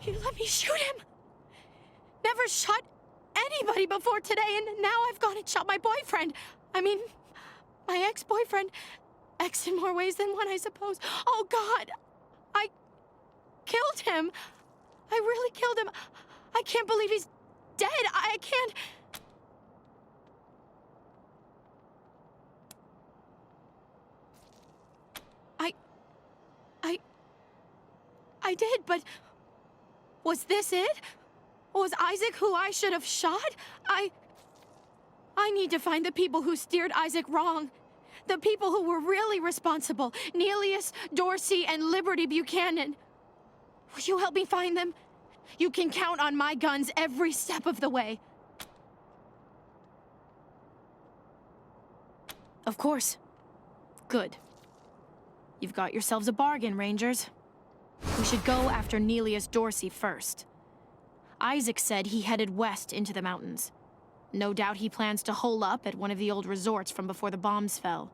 You let me shoot him! Never shot anybody before today, and now I've gone and shot my boyfriend. I mean, my ex-boyfriend. Ex in more ways than one, I suppose. Oh, God! I killed him! I really killed him! I can't believe he's dead! I can't... I did, but... Was this it? Was Isaac who I should have shot? I need to find the people who steered Isaac wrong. The people who were really responsible. Neelius, Dorsey, and Liberty Buchanan. Will you help me find them? You can count on my guns every step of the way. Of course. Good. You've got yourselves a bargain, Rangers. We should go after Neelius Dorsey first. Isaac said he headed west into the mountains. No doubt he plans to hole up at one of the old resorts from before the bombs fell.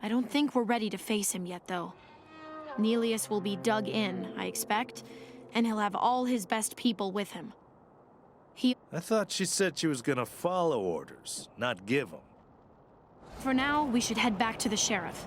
I don't think we're ready to face him yet, though. Neelius will be dug in, I expect, and he'll have all his best people with him. I thought she said she was gonna follow orders, not give them. For now, we should head back to the sheriff.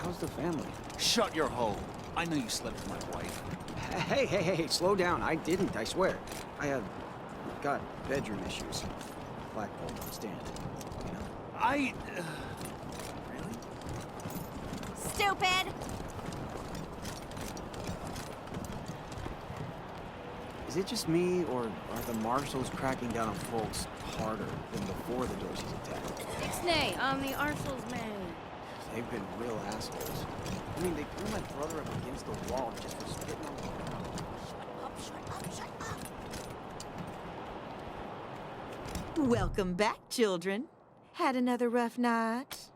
How's the family? Shut your hole. I know you slept with my wife. Hey, slow down. I didn't, I swear. I have got bedroom issues. Flagpole don't stand, you know? Really? Stupid! Is it just me, or are the marshals cracking down on folks harder than before the Dorseys attacked? Ixnay, I'm the Arsenal's man. They've been real assholes. I mean, they threw my brother up against the wall just for spitting on the ground. Shut up. Welcome back, children. Had another rough night?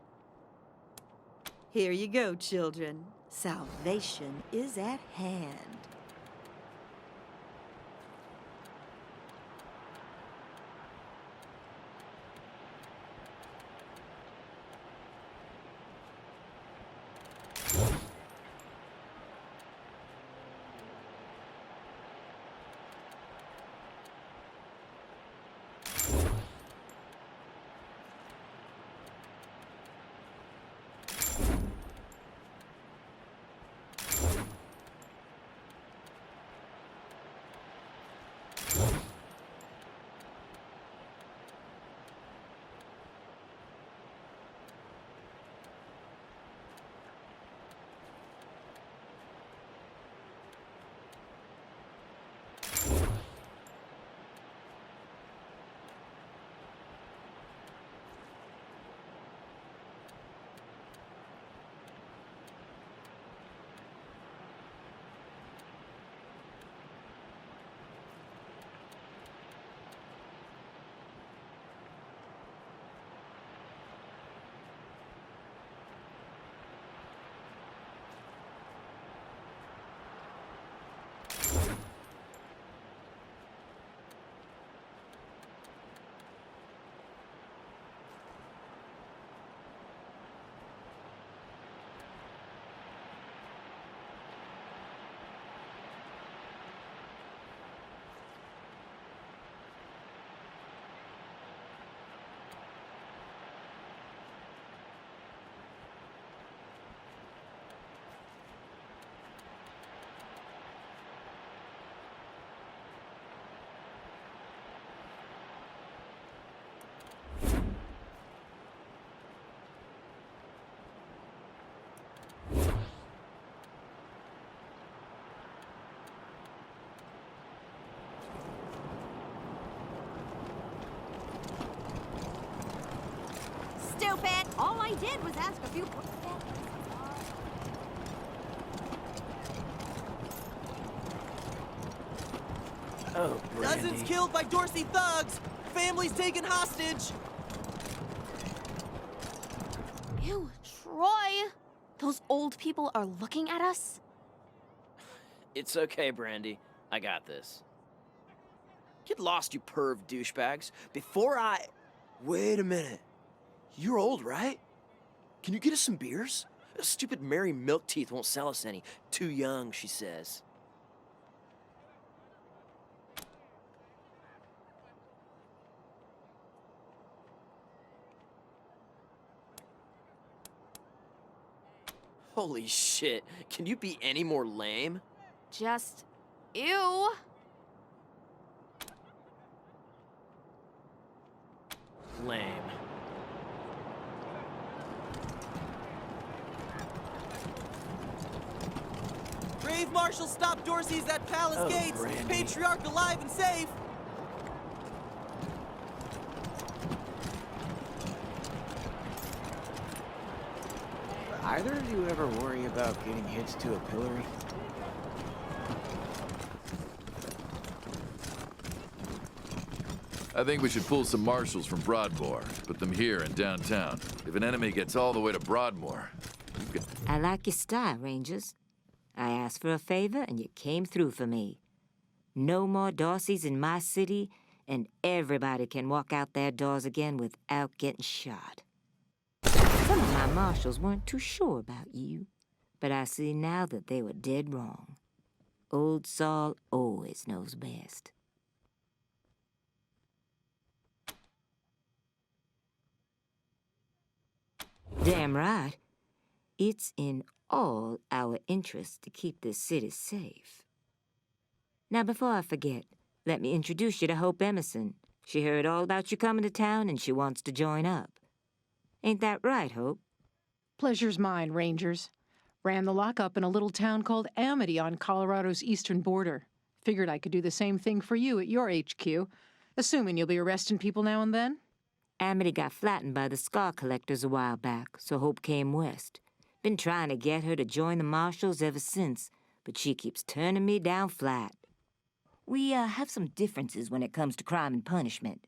Here you go, children. Salvation is at hand. Stupid! All I did was ask a few... Oh, Brandy. Dozens killed by Dorsey thugs! Families taken hostage! Ew, Troy! Those old people are looking at us? It's okay, Brandy. I got this. Get lost, you perv douchebags. Before I... Wait a minute. You're old, right? Can you get us some beers? Stupid Mary Milkteeth won't sell us any. Too young, she says. Holy shit. Can you be any more lame? Just... ew! Lame. Brave marshals stop Dorsey's at Palace Oh, Gates! Brandy. Patriarch alive and safe! Either of you ever worry about getting hitched to a pillory? I think we should pull some marshals from Broadmoor, put them here in downtown. If an enemy gets all the way to Broadmoor, I like your style, Rangers. I asked for a favor, and you came through for me. No more Darcys in my city, and everybody can walk out their doors again without getting shot. Some of my marshals weren't too sure about you, but I see now that they were dead wrong. Old Saul always knows best. Damn right. It's in all our interests to keep this city safe. Now, before I forget, let me introduce you to Hope Emerson. She heard all about you coming to town, and she wants to join up. Ain't that right, Hope? Pleasure's mine, Rangers. Ran the lockup in a little town called Amity on Colorado's eastern border. Figured I could do the same thing for you at your HQ, assuming you'll be arresting people now and then. Amity got flattened by the scar collectors a while back, so Hope came west. Been trying to get her to join the marshals ever since, but she keeps turning me down flat. We have some differences when it comes to crime and punishment.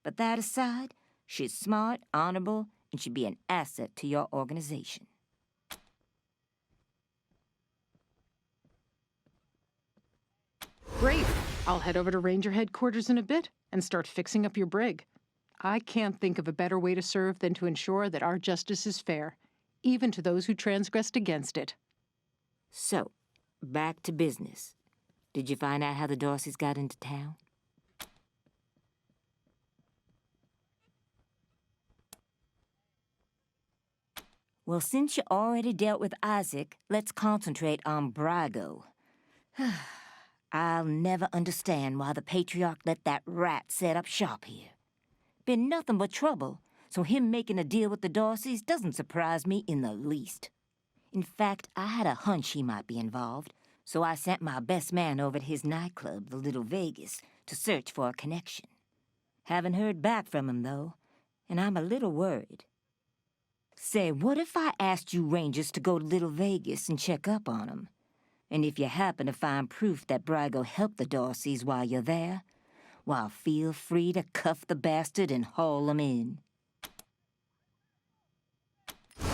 But that aside, she's smart, honorable, and should be an asset to your organization. Great. I'll head over to Ranger headquarters in a bit and start fixing up your brig. I can't think of a better way to serve than to ensure that our justice is fair, even to those who transgressed against it. So, back to business. Did you find out how the Darcys got into town? Well, since you already dealt with Isaac, let's concentrate on Brago. I'll never understand why the Patriarch let that rat set up shop here. Been nothing but trouble, so him making a deal with the Darcys doesn't surprise me in the least. In fact, I had a hunch he might be involved, so I sent my best man over to his nightclub, the Little Vegas, to search for a connection. Haven't heard back from him, though, and I'm a little worried. Say, what if I asked you Rangers to go to Little Vegas and check up on him? And if you happen to find proof that Brago helped the Darcys while you're there, well, feel free to cuff the bastard and haul him in.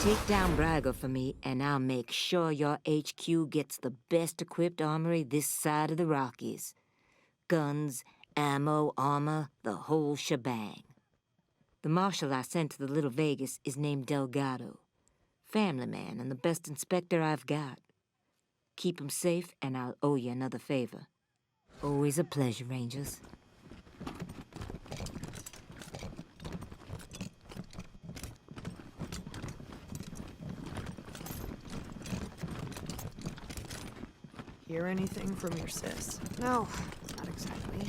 Take down Brago for me, and I'll make sure your HQ gets the best-equipped armory this side of the Rockies. Guns, ammo, armor, the whole shebang. The marshal I sent to the Little Vegas is named Delgado. Family man and the best inspector I've got. Keep him safe, and I'll owe you another favor. Always a pleasure, Rangers. Hear anything from your sis? No, not exactly.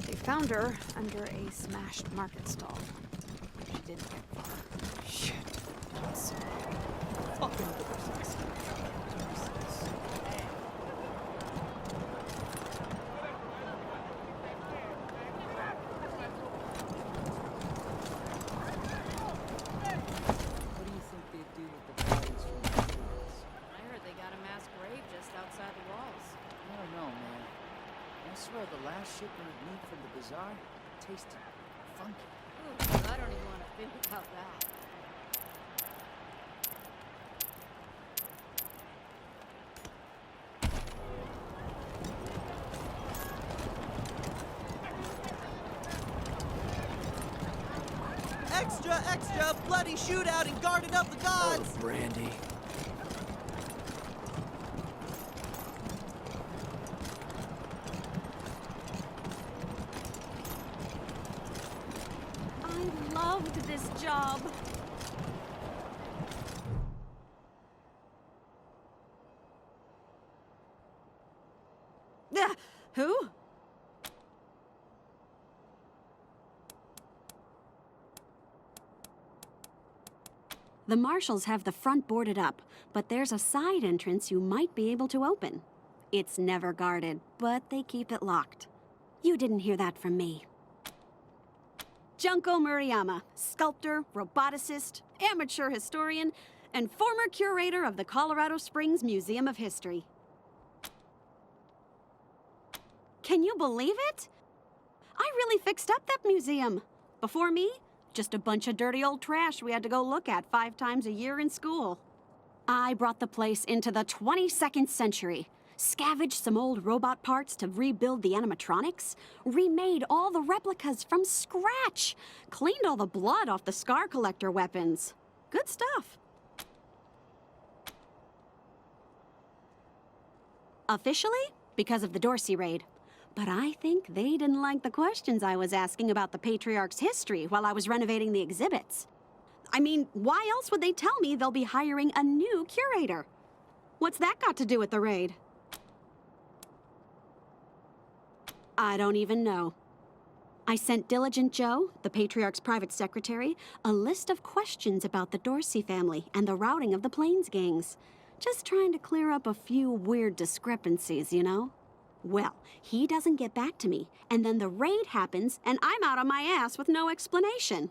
They found her under a smashed market stall. She didn't get far. Shit. Fucking Darcys. What do you think they do with the bodies from the funerals? I heard they got a mass grave just outside the walls. I don't know, man. I swear the last shipment of meat from the bazaar tasted funky. Ooh, I don't even want to think about that. Extra, extra! Bloody shootout in Garden of the Gods! Oh, Brandy. I loved this job. Who? The marshals have the front boarded up, but there's a side entrance you might be able to open. It's never guarded, but they keep it locked. You didn't hear that from me. Junko Murayama, sculptor, roboticist, amateur historian, and former curator of the Colorado Springs Museum of History. Can you believe it? I really fixed up that museum. Before me, just a bunch of dirty old trash we had to go look at 5 times a year in school. I brought the place into the 22nd century, scavenged some old robot parts to rebuild the animatronics, remade all the replicas from scratch, cleaned all the blood off the scar collector weapons. Good stuff. Officially, because of the Dorsey raid. But I think they didn't like the questions I was asking about the Patriarch's history while I was renovating the exhibits. I mean, why else would they tell me they'll be hiring a new curator? What's that got to do with the raid? I don't even know. I sent Diligent Joe, the Patriarch's private secretary, a list of questions about the Dorsey family and the routing of the Plains gangs. Just trying to clear up a few weird discrepancies, you know? Well, he doesn't get back to me, and then the raid happens, and I'm out on my ass with no explanation.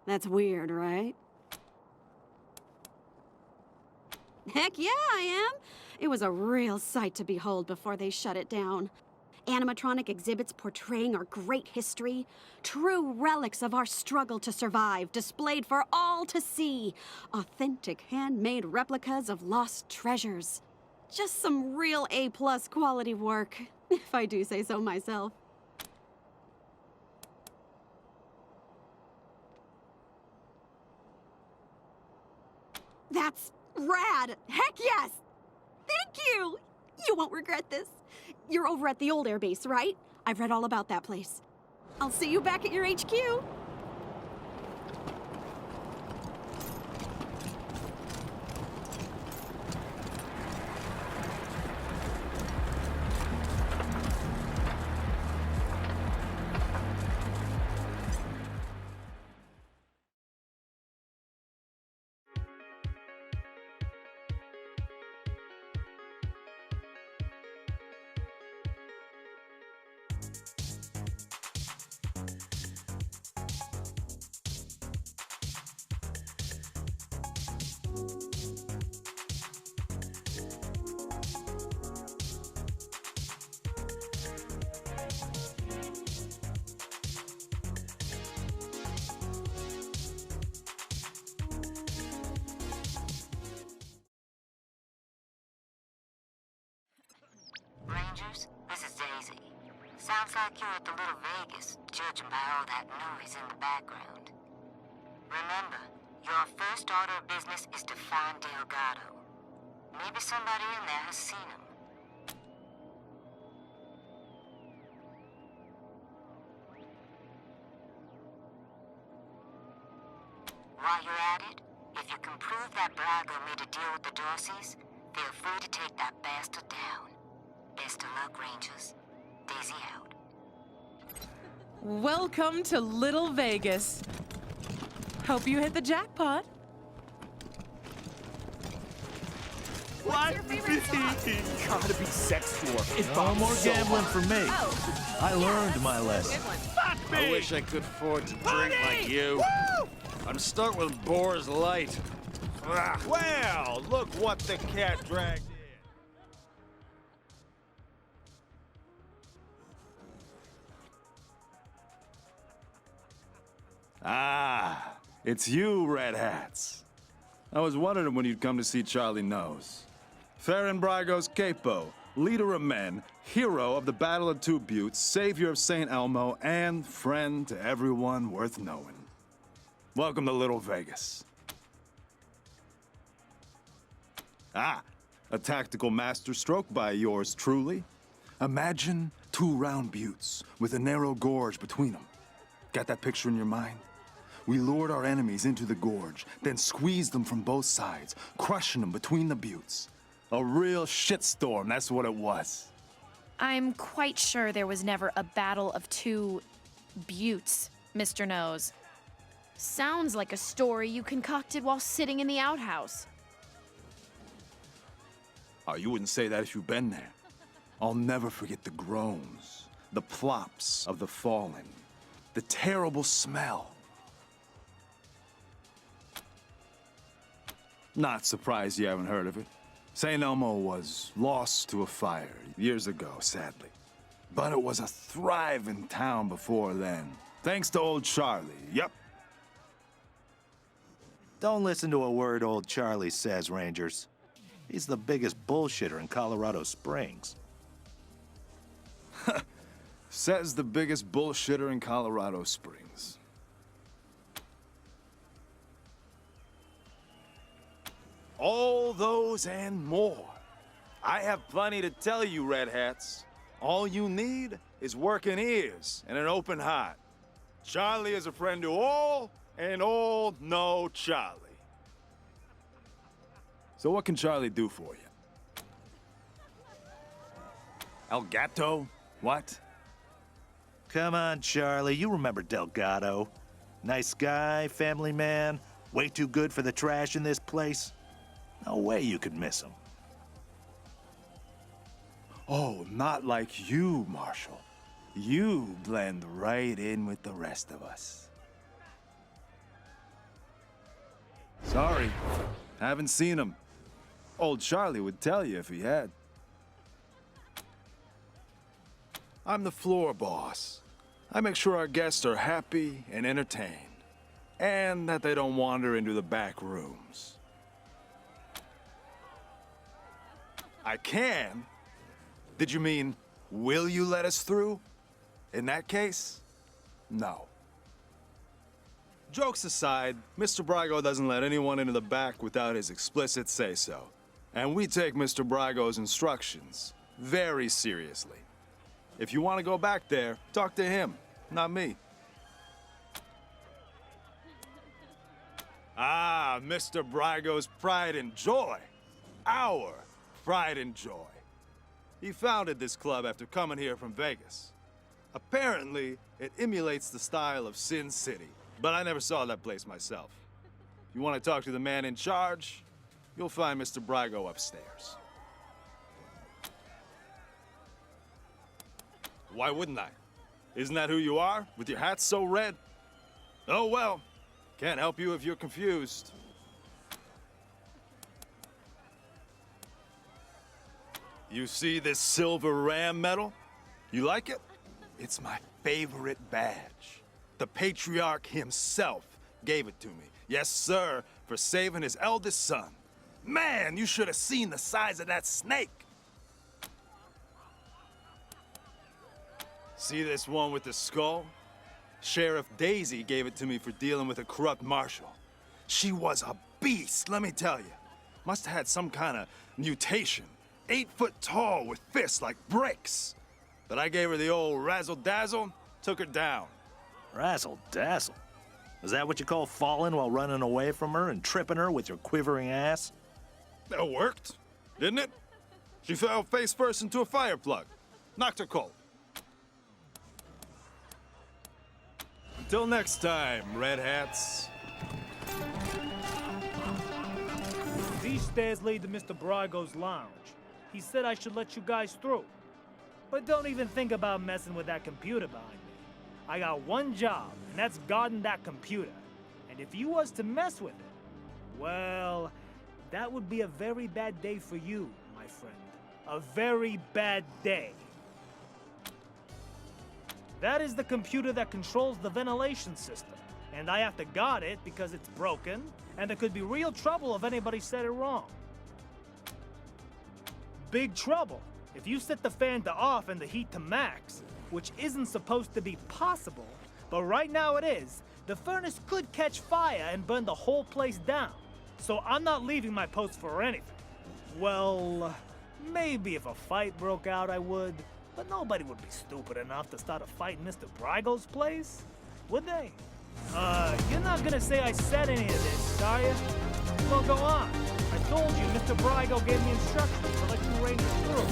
That's weird, right? Heck yeah, I am. It was a real sight to behold before they shut it down. Animatronic exhibits portraying our great history, true relics of our struggle to survive, displayed for all to see. Authentic handmade replicas of lost treasures. Just some real A+ quality work. if I do say so myself. That's rad! Heck yes! Thank you! You won't regret this. You're over at the old airbase, right? I've read all about that place. I'll see you back at your HQ. Rangers, this is Daisy. Sounds like you're at the Little Vegas, judging by all that noise in the background. Remember, your first order of business is to find Delgado. Maybe somebody in there has seen him. While you're at it, if you can prove that Brago made a deal with the Dorseys, feel free to take that bastard down. Best of luck, Rangers. Daisy out. Welcome to Little Vegas. Hope you hit the jackpot. What? Gotta be sex dwarf. No more gambling for me. I learned my lesson. I wish I could afford to drink like you. I'm stuck with Boar's Light. Well, look what the cat dragged in. Ah, it's you, Red Hats. I was wondering when you'd come to see Charlie Knows. Farron Brago's capo, leader of men, hero of the Battle of Two Buttes, savior of St. Elmo, and friend to everyone worth knowing. Welcome to Little Vegas. Ah, a tactical masterstroke by yours truly. Imagine two round buttes with a narrow gorge between them. Got that picture in your mind? We lured our enemies into the gorge, then squeezed them from both sides, crushing them between the buttes. A real shitstorm, that's what it was. I'm quite sure there was never a battle of two buttes, Mr. Nose. Sounds like a story you concocted while sitting in the outhouse. Oh, you wouldn't say that if you'd been there. I'll never forget the groans, the plops of the fallen, the terrible smell. Not surprised you haven't heard of it. St. Elmo was lost to a fire years ago, sadly. But it was a thriving town before then. Thanks to old Charlie, yep. Don't listen to a word old Charlie says, Rangers. He's the biggest bullshitter in Colorado Springs. Says the biggest bullshitter in Colorado Springs. All those and more. I have plenty to tell you, Red Hats. All you need is working ears and an open heart. Charlie is a friend to all, and all know Charlie. So what can Charlie do for you? El Gato? What? Come on, Charlie. You remember Delgado. Nice guy, family man, way too good for the trash in this place. No way you could miss him. Oh, not like you, Marshall. You blend right in with the rest of us. Sorry, haven't seen him. Old Charlie would tell you if he had. I'm the floor boss. I make sure our guests are happy and entertained, and that they don't wander into the back rooms. I can? Did you mean Will you let us through? In that case, no. Jokes aside, Mr. Brygo doesn't let anyone into the back without his explicit say-so. And we take Mr. Brygo's instructions very seriously. If you want to go back there, talk to him, not me. Ah, Mr. Brygo's pride and joy. Our pride and joy. He founded this club after coming here from Vegas. Apparently, it emulates the style of Sin City, but I never saw that place myself. If you want to talk to the man in charge, you'll find Mr. Brygo upstairs. Why wouldn't I? Isn't that who you are, with your hat so red? Oh well, can't help you if you're confused. You see this silver ram medal? You like it? It's my favorite badge. The patriarch himself gave it to me. Yes, sir, for saving his eldest son. Man, you should have seen the size of that snake. See this one with the skull? Sheriff Daisy gave it to me for dealing with a corrupt marshal. She was a beast, let me tell you. Must have had some kind of mutation. 8 foot tall with fists like bricks. But I gave her the old razzle-dazzle, took her down. Razzle-dazzle? Is that what you call falling while running away from her and tripping her with your quivering ass? That worked, didn't it? She fell face first into a fire plug. Knocked her cold. Until next time, Red Hats. These stairs lead to Mr. Brygo's lounge. He said I should let you guys through. But don't even think about messing with that computer behind me. I got one job, and that's guarding that computer. And if you was to mess with it, well, that would be a very bad day for you, my friend. A very bad day. That is the computer that controls the ventilation system. And I have to guard it because it's broken, and there could be real trouble if anybody said it wrong. Big trouble if you set the fan to off and the heat to max, which isn't supposed to be possible, but right now it is. The furnace could catch fire and burn the whole place down. So I'm not leaving my post for anything. Well, maybe if a fight broke out I would, but nobody would be stupid enough to start a fight in Mr. Brygo's place, would they? You're not gonna say I said any of this, are you? Well, go on. I told you Mr. Brygo gave me instructions to let you range through.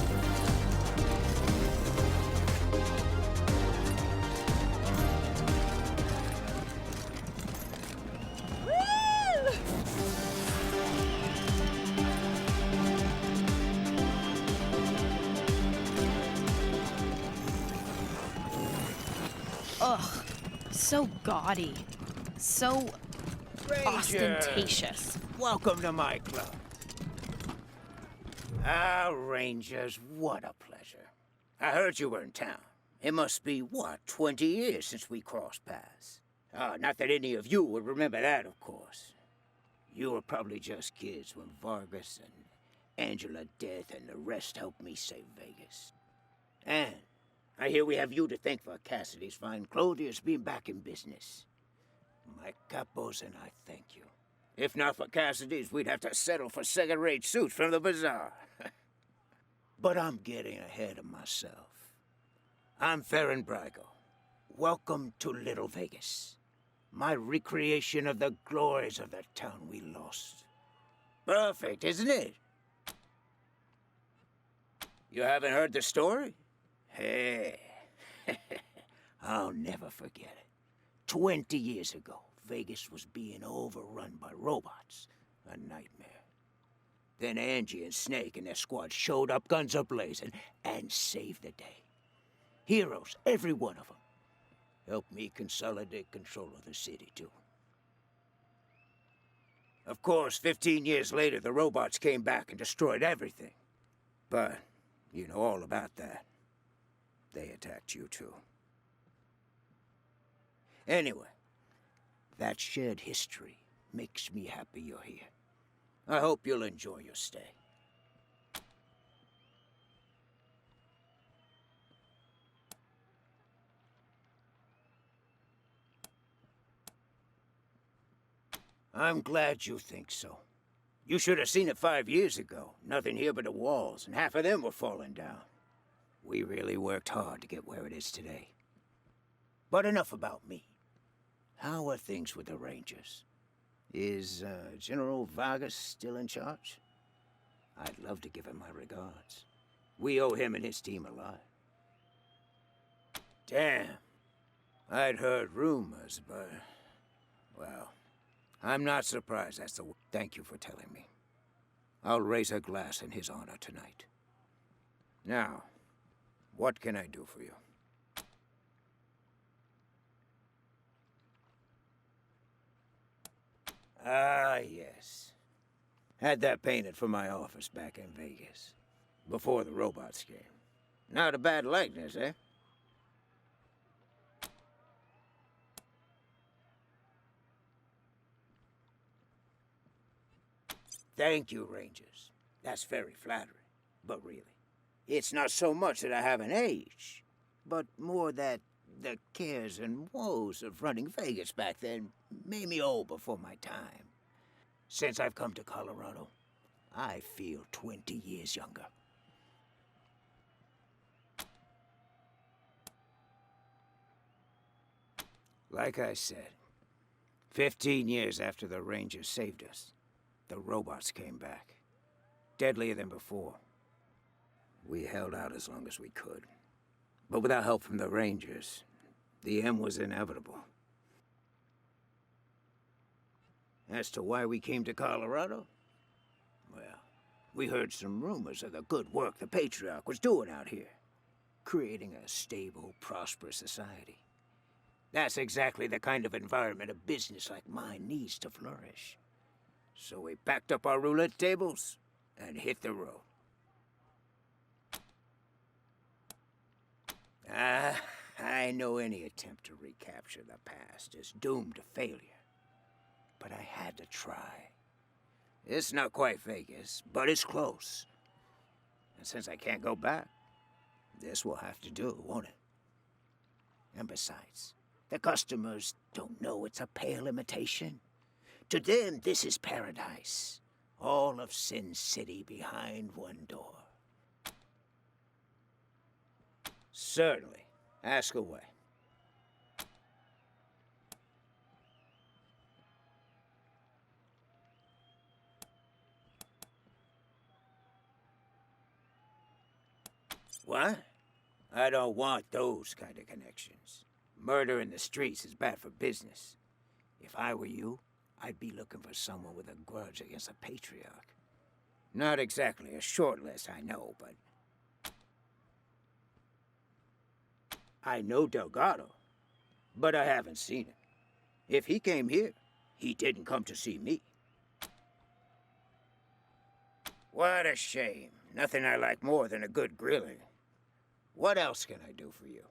Ugh, so gaudy. So ostentatious. Welcome to my club. Ah, Rangers, what a pleasure. I heard you were in town. It must be, what, 20 years since we crossed paths. Not that any of you would remember that, of course. You were probably just kids when Vargas and Angela Death and the rest helped me save Vegas. And I hear we have you to thank for Cassidy's fine clothiers being back in business. My capos and I thank you. If not for Cassidy's, we'd have to settle for second-rate suits from the bazaar. But I'm getting ahead of myself. I'm Farron Brygo. Welcome to Little Vegas. My recreation of the glories of the town we lost. Perfect, isn't it? You haven't heard the story? Hey, I'll never forget it. 20 years ago, Vegas was being overrun by robots. A nightmare. Then Angie and Snake and their squad showed up, guns a-blazing, and saved the day. Heroes, every one of them. Helped me consolidate control of the city, too. Of course, 15 years later, the robots came back and destroyed everything. But you know all about that. They attacked you, too. Anyway, that shared history makes me happy you're here. I hope you'll enjoy your stay. I'm glad you think so. You should have seen it 5 years ago. Nothing here but the walls, and half of them were falling down. We really worked hard to get where it is today. But enough about me. How are things with the Rangers? Is General Vargas still in charge? I'd love to give him my regards. We owe him and his team a lot. Damn. I'd heard rumors, but... well, I'm not surprised that's the... Thank you for telling me. I'll raise a glass in his honor tonight. Now, what can I do for you? Ah, yes. Had that painted for my office back in Vegas. Before the robots came. Not a bad likeness, eh? Thank you, Rangers. That's very flattering. But really, it's not so much that I haven't aged, but more that the cares and woes of running Vegas back then made me old before my time. Since I've come to Colorado, I feel 20 years younger. Like I said, 15 years after the Rangers saved us, the robots came back. Deadlier than before. We held out as long as we could. But without help from the Rangers, the end was inevitable. As to why we came to Colorado? Well, we heard some rumors of the good work the Patriarch was doing out here. Creating a stable, prosperous society. That's exactly the kind of environment a business like mine needs to flourish. So we packed up our roulette tables and hit the road. I know any attempt to recapture the past is doomed to failure. But I had to try. It's not quite Vegas, but it's close. And since I can't go back, this will have to do, won't it? And besides, the customers don't know it's a pale imitation. To them, this is paradise. All of Sin City behind one door. Certainly. Ask away. What? I don't want those kind of connections. Murder in the streets is bad for business. If I were you, I'd be looking for someone with a grudge against the Patriarch. Not exactly a short list, I know, but... I know Delgado, but I haven't seen him. If he came here, he didn't come to see me. What a shame. Nothing I like more than a good grilling. What else can I do for you?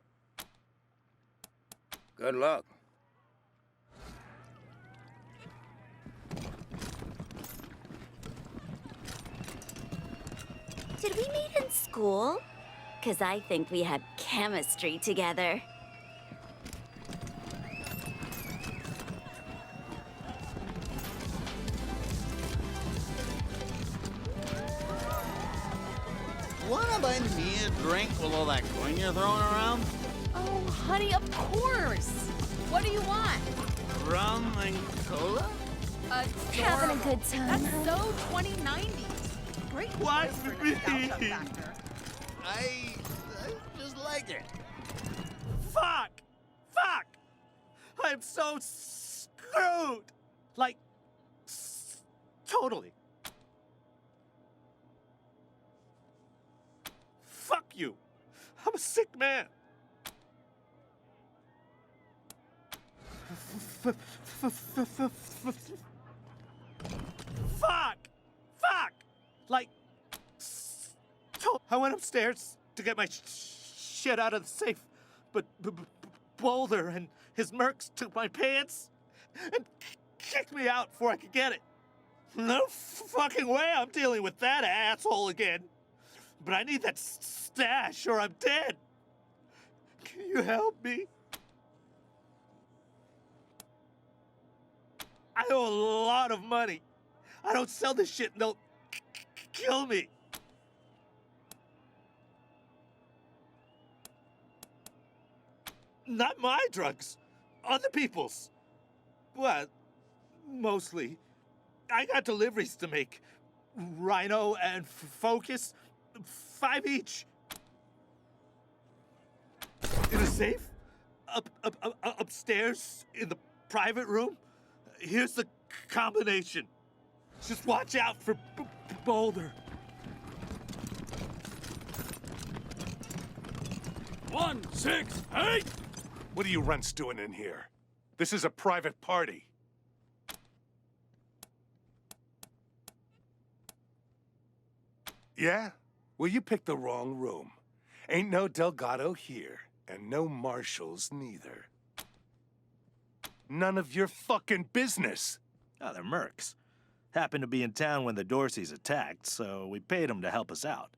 Good luck. Did we meet in school? 'Cause I think we had chemistry together. Wanna buy me a drink with all that coin you're throwing around? Oh, honey, of course. What do you want? Rum and cola? Having a good time. That's so 2090s. Great Why choice for me? nostalgia factor. I just like it. Fuck! Fuck! I'm so screwed! Like, totally. Fuck you! I'm a sick man. Fuck! Fuck! Like, I went upstairs to get my shit out of the safe, but Boulder and his mercs took my pants and kicked me out before I could get it. No fucking way I'm dealing with that asshole again. But I need that stash or I'm dead. Can you help me? I owe a lot of money. I don't sell this shit and they'll kill me. Not my drugs. Other people's. Well, mostly. I got deliveries to make. Rhino and Focus. 5 each. In a safe? Upstairs in the private room? Here's the combination. Just watch out for Boulder. 1, 6, 8! What are you runts doing in here? This is a private party. Yeah? Well, you picked the wrong room. Ain't no Delgado here, and no marshals neither. None of your fucking business. Oh, they're mercs. Happened to be in town when the Dorseys attacked, so we paid them to help us out.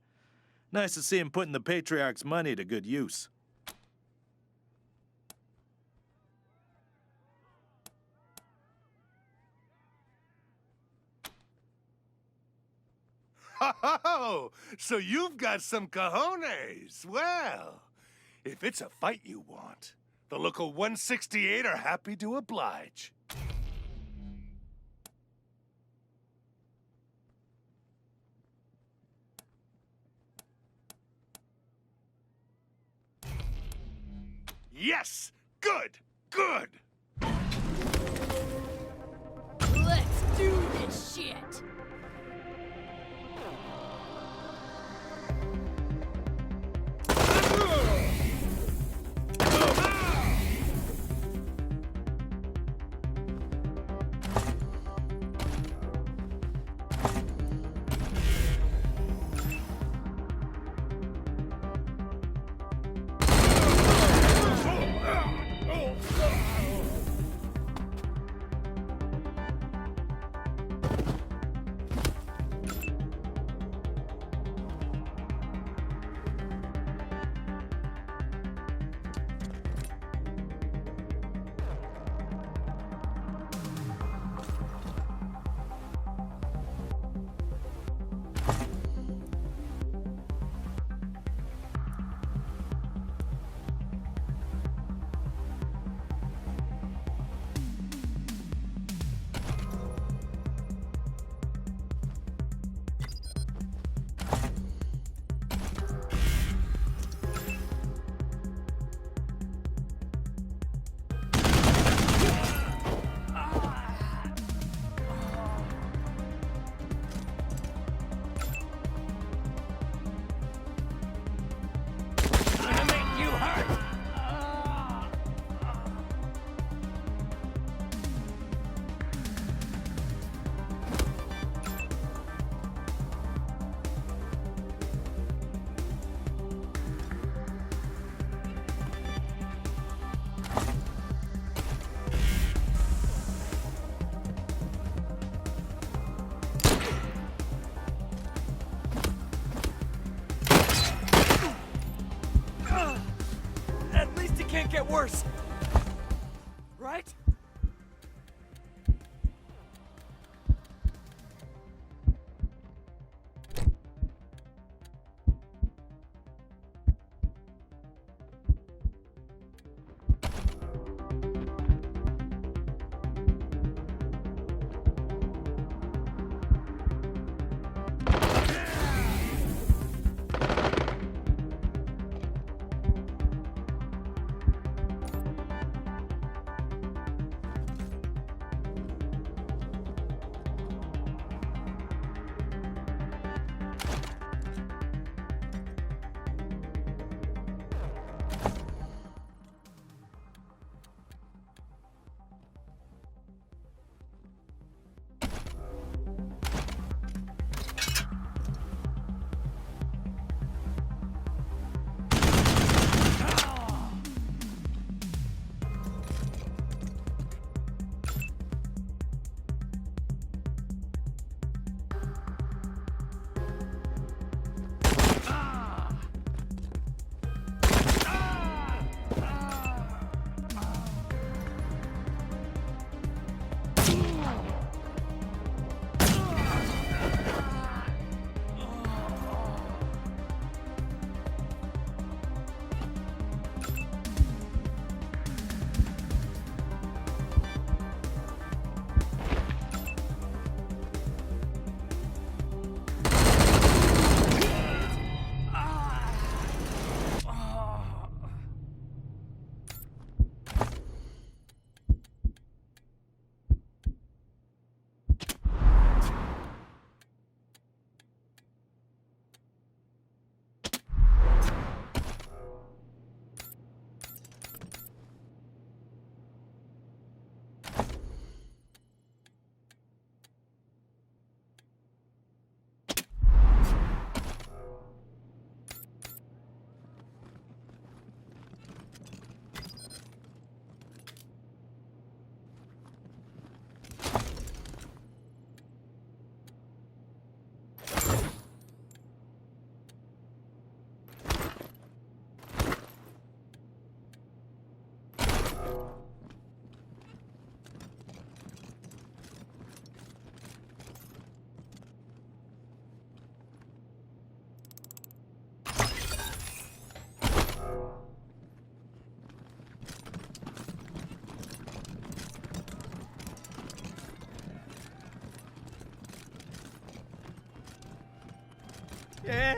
Nice to see him putting the Patriarch's money to good use. Oh, so you've got some cojones. Well, if it's a fight you want, the local 168 are happy to oblige. Yes! Good! Good! Let's do this shit! Can't get worse. Right?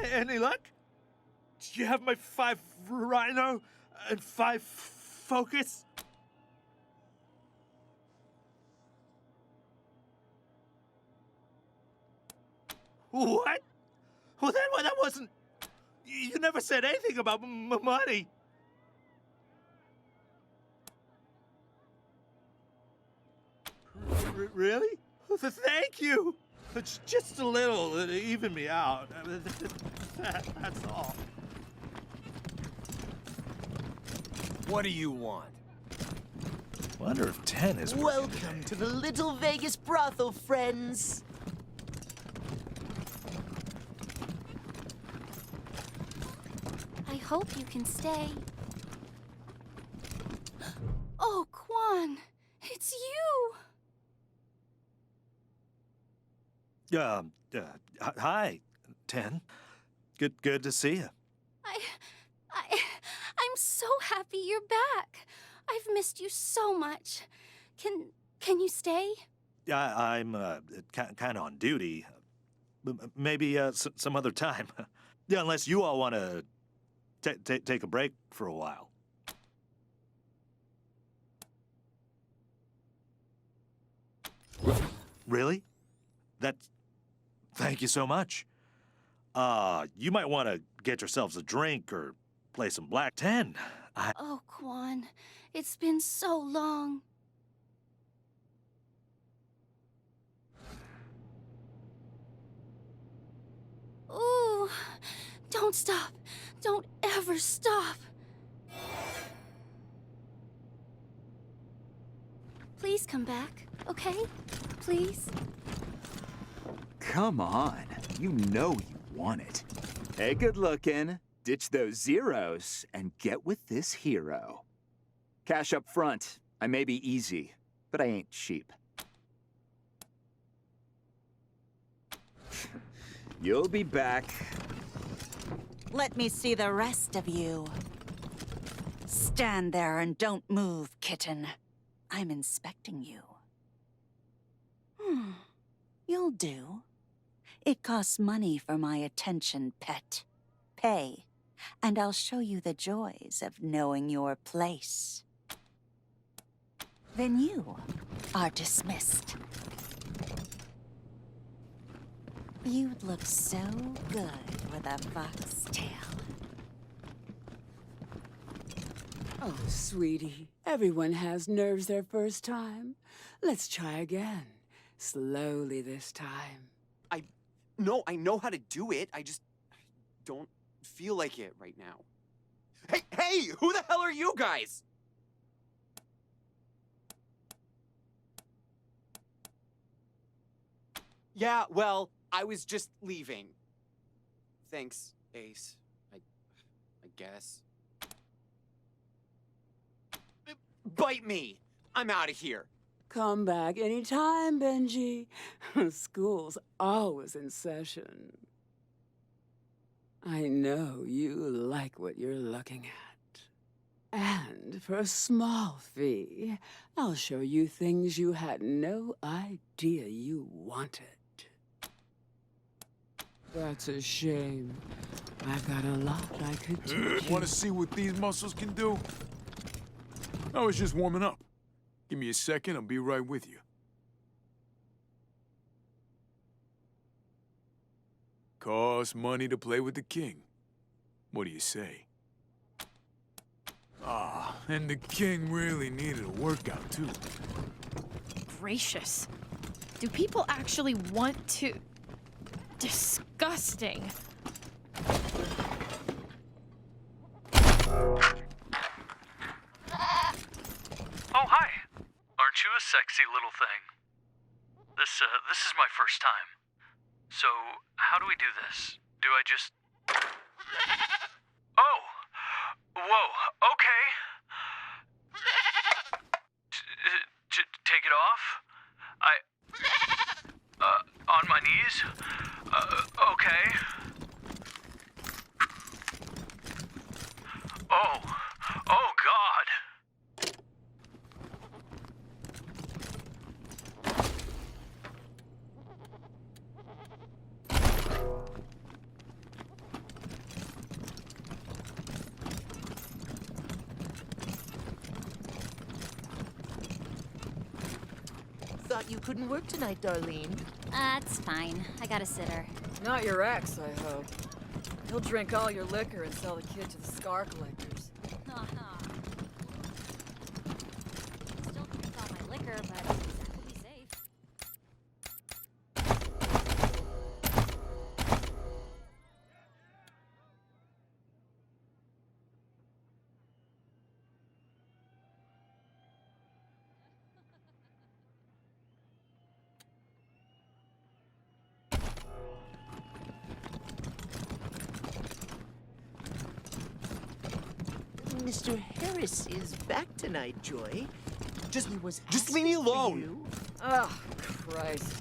Any luck? Do you have my 5 rhino and 5 focus? What? Well, that wasn't... You never said anything about money. Really? Thank you. It's just a little to even me out. That's all. What do you want? Wonder if 10 is... Welcome to the Little Vegas brothel, friends. I hope you can stay. Oh, Quan, it's you. Hi, 10. Good to see you. I'm so happy you're back. I've missed you so much. Can you stay? I'm kind of on duty. Maybe some other time. Yeah, unless you all want to take a break for a while. Really? Thank you so much. You might want to get yourselves a drink or play some Black 10. Oh, Quan, it's been so long. Ooh, don't stop. Don't ever stop. Please come back, okay? Please? Come on. You know you want it. Hey, good looking. Ditch those zeros and get with this hero. Cash up front. I may be easy, but I ain't cheap. You'll be back. Let me see the rest of you. Stand there and don't move, kitten. I'm inspecting you. You'll do. It costs money for my attention, pet. Pay, and I'll show you the joys of knowing your place. Then you are dismissed. You'd look so good with a foxtail. Oh, sweetie, everyone has nerves their first time. Let's try again. Slowly this time. No, I know how to do it. I just don't feel like it right now. Hey, who the hell are you guys? Yeah, well, I was just leaving. Thanks, Ace. I guess. Bite me! I'm out of here. Come back anytime, Benji. School's always in session. I know you like what you're looking at. And for a small fee, I'll show you things you had no idea you wanted. That's a shame. I've got a lot I could teach you. Want to see what these muscles can do? I was just warming up. Give me a second, I'll be right with you. Costs money to play with the king. What do you say? And the king really needed a workout, too. Gracious. Do people actually want to... Disgusting. Oh, hi. Aren't you a sexy little thing? This is my first time. So, how do we do this? Do I just... Oh! Whoa, okay. Oh, oh God. Thought you couldn't work tonight, Darlene. That's fine. I got a sitter. Not your ex, I hope. He'll drink all your liquor and sell the kid to the scar collectors. Still drink all my liquor, but he'll be safe. Mr. Harris is back tonight, Joy. Just was leave me alone. Oh, Christ.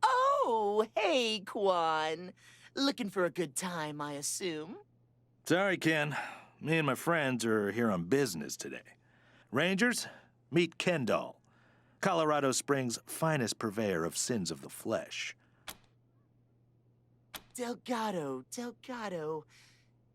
Oh, hey, Quan. Looking for a good time, I assume. Sorry, Ken. Me and my friends are here on business today. Rangers, meet Kendall, Colorado Springs' finest purveyor of sins of the flesh. Delgado.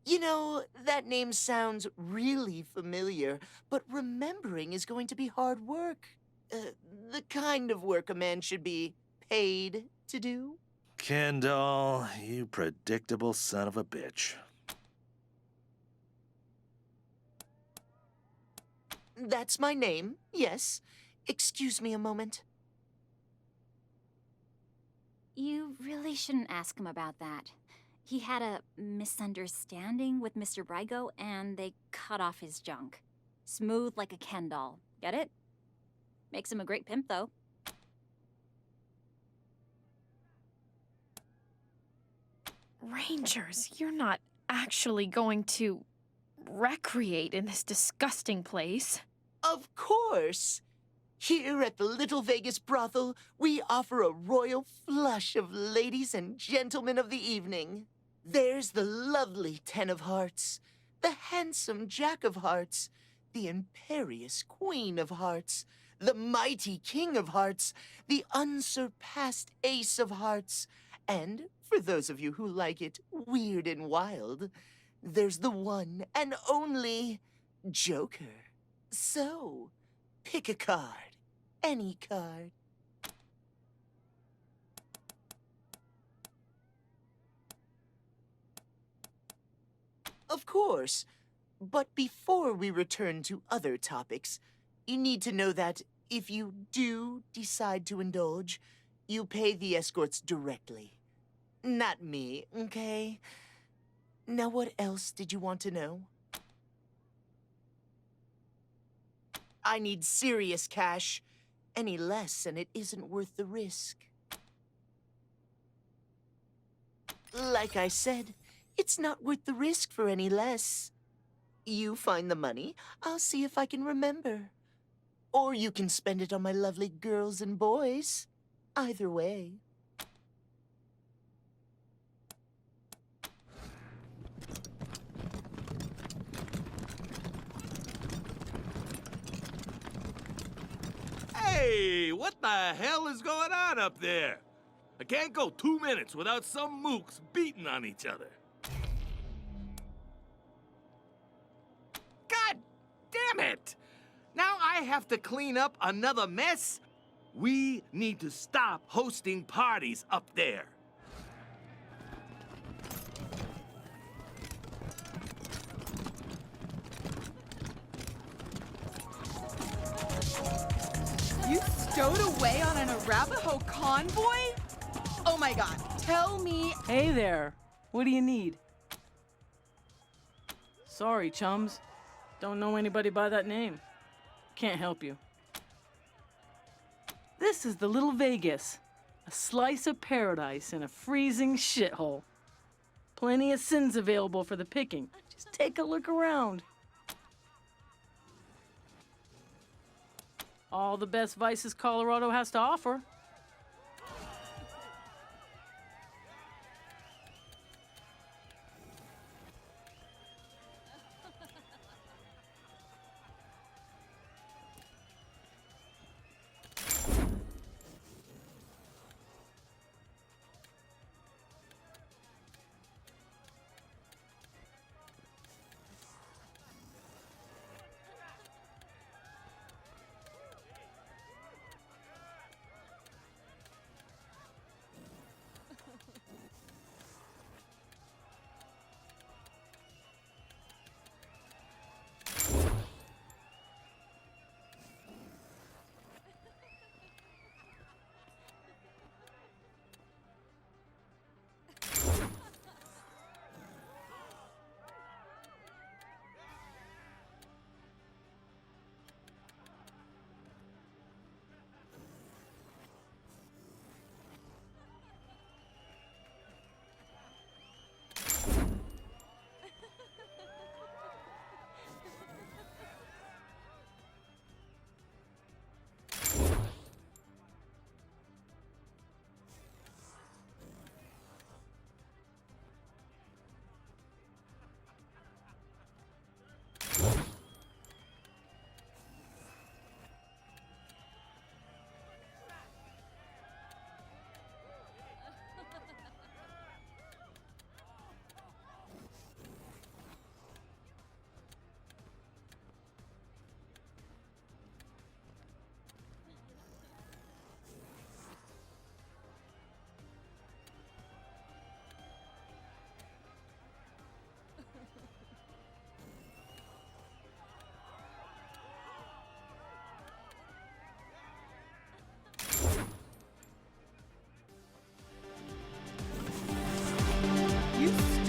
You know, that name sounds really familiar, but remembering is going to be hard work. The kind of work a man should be paid to do. Kendall, you predictable son of a bitch. That's my name, yes. Excuse me a moment. You really shouldn't ask him about that. He had a misunderstanding with Mr. Brygo, and they cut off his junk. Smooth like a Ken doll. Get it? Makes him a great pimp, though. Rangers, you're not actually going to recreate in this disgusting place. Of course. Here at the Little Vegas brothel, we offer a royal flush of ladies and gentlemen of the evening. There's the lovely Ten of Hearts, the handsome Jack of Hearts, the imperious Queen of Hearts, the mighty King of Hearts, the unsurpassed Ace of Hearts, and, for those of you who like it weird and wild, there's the one and only Joker. So, pick a card. Any card. Of course. But before we return to other topics, you need to know that if you do decide to indulge, you pay the escorts directly. Not me, okay? Now what else did you want to know? I need serious cash. Any less, and it isn't worth the risk. Like I said, it's not worth the risk for any less. You find the money, I'll see if I can remember. Or you can spend it on my lovely girls and boys. Either way. Hey, what the hell is going on up there? I can't go 2 minutes without some mooks beating on each other. God damn it! Now I have to clean up another mess? We need to stop hosting parties up there. You stowed away on an Arapaho convoy? Oh my god, tell me. Hey there. What do you need? Sorry, chums. Don't know anybody by that name. Can't help you. This is the Little Vegas. A slice of paradise in a freezing shithole. Plenty of sins available for the picking. Just take a look around. All the best vices Colorado has to offer.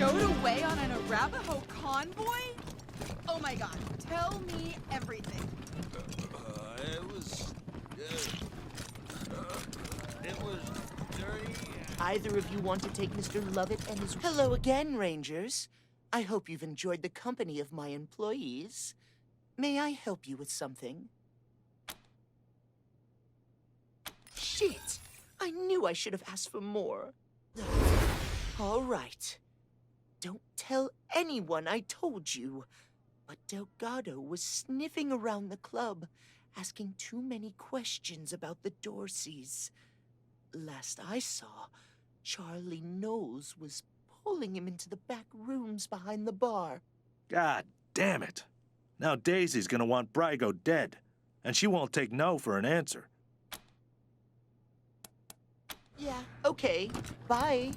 stowed away on an Arapaho convoy? Oh my god, tell me everything. It was dirty. Either of you want to take Mr. Lovett and his... Hello again, Rangers. I hope you've enjoyed the company of my employees. May I help you with something? Shit! I knew I should have asked for more. All right. Don't tell anyone I told you. But Delgado was sniffing around the club, asking too many questions about the Dorseys. Last I saw, Charlie Knowles was pulling him into the back rooms behind the bar. God damn it. Now Daisy's gonna want Brygo dead, and she won't take no for an answer. Yeah, okay. Bye.